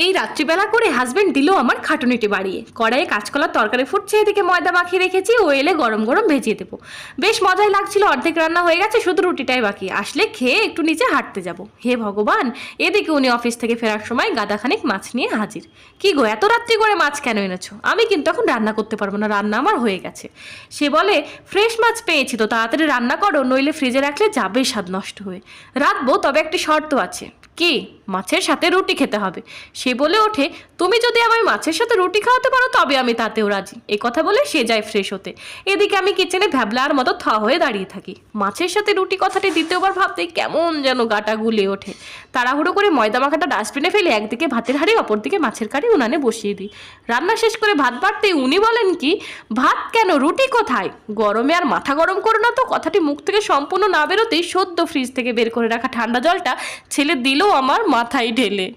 এই রাত্রিবেলা করে হাজবেন্ড দিল আমার খাটুনিটি বাড়িয়ে। কড়াইয়ে কাঁচকলার তরকারি ফুটছে, এদিকে ময়দা মাখিয়ে রেখেছি, ও এলে গরম গরম ভেজিয়ে দেবো। বেশ মজাই লাগছিল। অর্ধেক রান্না হয়ে গেছে, শুধু রুটিটাই বাকি। আসলে খেয়ে একটু নিচে হাঁটতে যাব। হে ভগবান, এদিকে উনি অফিস থেকে ফেরার সময় গাদাখানিক মাছ নিয়ে হাজির। কি গো, এত রাত্রি করে মাছ কেন এনেছো? আমি কিন্তু এখন রান্না করতে পারবো না, রান্না আমার হয়ে গেছে। সে বলে, ফ্রেশ মাছ পেয়েছি তো, তাড়াতাড়ি রান্না করো, নইলে ফ্রিজে রাখলে যাবে স্বাদ নষ্ট হয়ে। রাখবো, তবে একটি শর্ত আছে। কি? মাছের সাথে রুটি খেতে হবে। সে বলে ওঠে, তুমি যদি আমায় মাছের সাথে রুটি খাওয়াতে পারো তবে আমি তাতেও রাজি। এই কথা বলে সে যায় ফ্রেশ হতে। এদিকে আমি কিচেনে ভ্যাবলার মতো থ হয়ে দাঁড়িয়ে থাকি। মাছের সাথে রুটি কথাটি দ্বিতীয়বার ভাবতেই কেমন যেন গাটা গুলে ওঠে। তাড়াহুড়ো করে ময়দা মাখাটা ডাস্টবিনে ফেলে একদিকে ভাতের হাঁড়ি, অপরদিকে মাছের কারি উনানে বসিয়ে দিই। রান্না শেষ করে ভাত বাড়তেই উনি বলেন, কি ভাত কেন, রুটি কোথায়? গরমে আর মাথা গরম করো না তো। কথাটি মুখ থেকে সম্পূর্ণ না বেরোতেই সদ্য ফ্রিজ থেকে বের করে রাখা ঠান্ডা জলটা ছেলে দিল আমার মাথায় ঢেলে।